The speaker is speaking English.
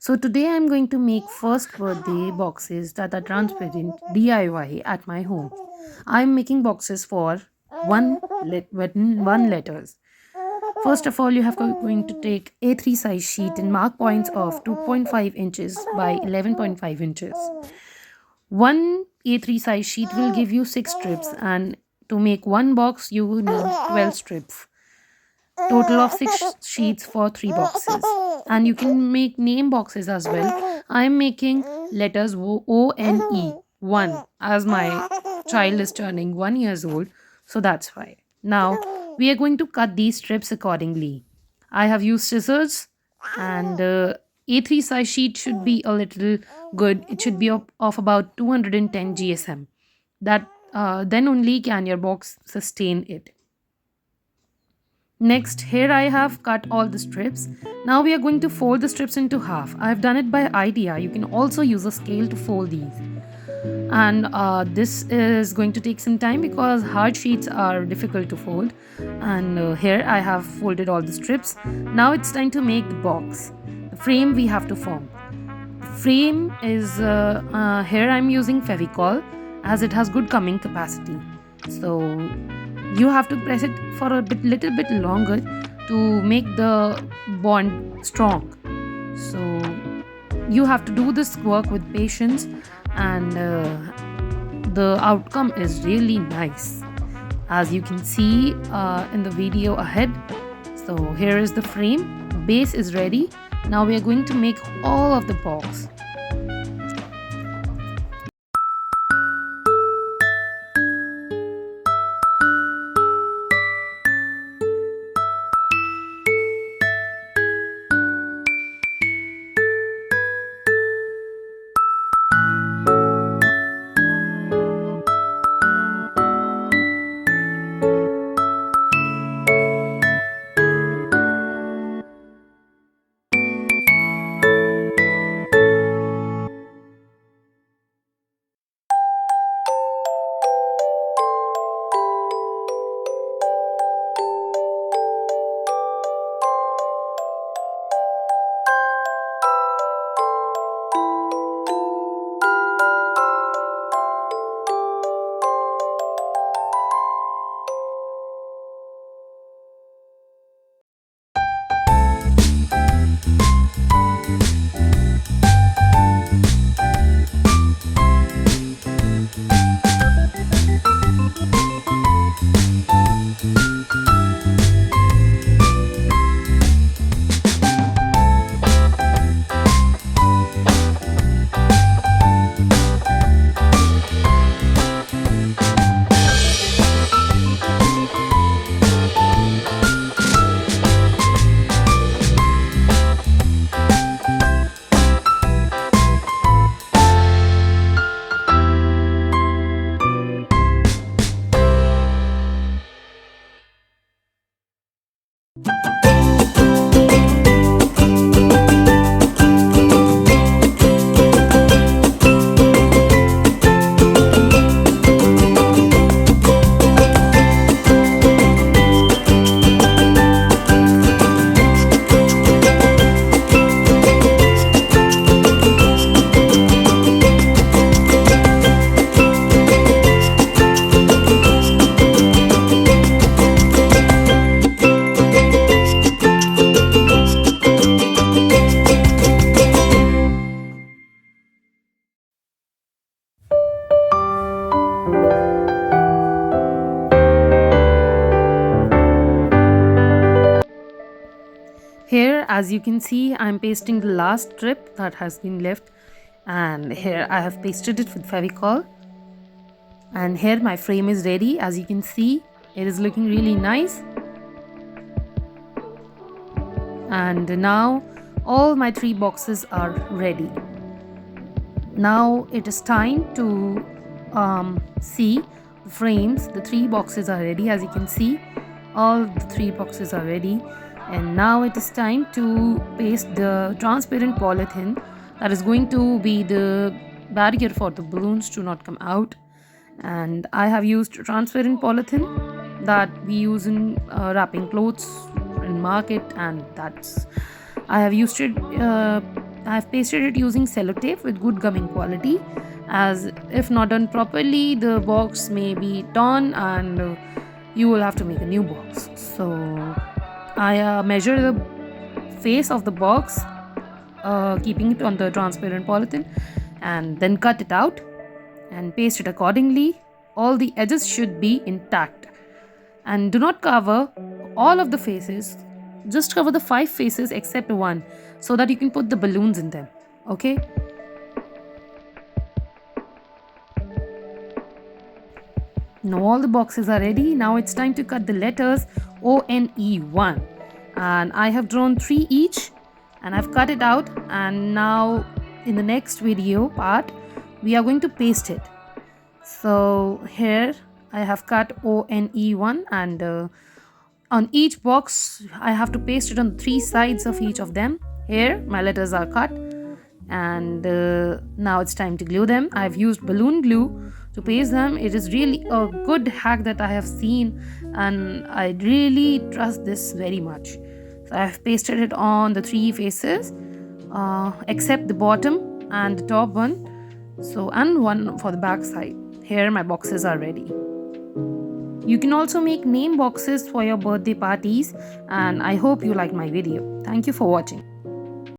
So today I'm going to make first birthday boxes that are transparent DIY at my home. I'm making boxes for one letters. First of all, you have going to take A3 size sheet and mark points of 2.5 inches by 11.5 inches. One A3 size sheet will give you 6 strips, and to make one box you will need 12 strips. Total of 6 sheets for 3 boxes. And you can make name boxes as well. I am making letters ONE, 1, as my child is turning 1 years old. So that's why. Now we are going to cut these strips accordingly. I have used scissors, and A3 size sheet should be a little good. It should be of about 210 GSM. That then only can your box sustain it. Next, here I have cut all the strips. Now we are going to fold the strips into half. I have done it by idea. You can also use a scale to fold these. And this is going to take some time because hard sheets are difficult to fold. And here I have folded all the strips. Now it's time to make the box. The frame we have to form. The frame is here I'm using fevicol as it has good coming capacity. So you have to press it for a little bit longer to make the bond strong. So you have to do this work with patience, and the outcome is really nice, as you can see in the video ahead. So here is the frame. Base is ready. Now we are going to make all of the box. Here, as you can see, I'm pasting the last strip that has been left, and here I have pasted it with fevicol. And here my frame is ready. As you can see, it is looking really nice. And now all my 3 boxes are ready. Now it is time to see the frames. The 3 boxes are ready. As you can see, all the 3 boxes are ready. And now it is time to paste the transparent polythene that is going to be the barrier for the balloons to not come out. And I have used transparent polythene that we use in wrapping clothes in market, and I have used it I've pasted it using sellotape with good gumming quality, as if not done properly the box may be torn and you will have to make a new box. So I measure the face of the box, keeping it on the transparent polythene, and then cut it out and paste it accordingly. All the edges should be intact, and do not cover all of the faces, just cover the 5 faces except one, so that you can put the balloons in them. Okay, now all the boxes are ready. Now it's time to cut the letters ONE1, and I have drawn 3 each and I've cut it out. And now in the next video part we are going to paste it. So here I have cut ONE1, and on each box I have to paste it on 3 sides of each of them. Here my letters are cut, and now it's time to glue them. I've used balloon glue to paste them. It is really a good hack that I have seen, and I really trust this very much. So I've pasted it on the 3 faces, except the bottom and the top one, so and one for the back side. Here my boxes are ready. You can also make name boxes for your birthday parties, and I hope you liked my video. Thank you for watching.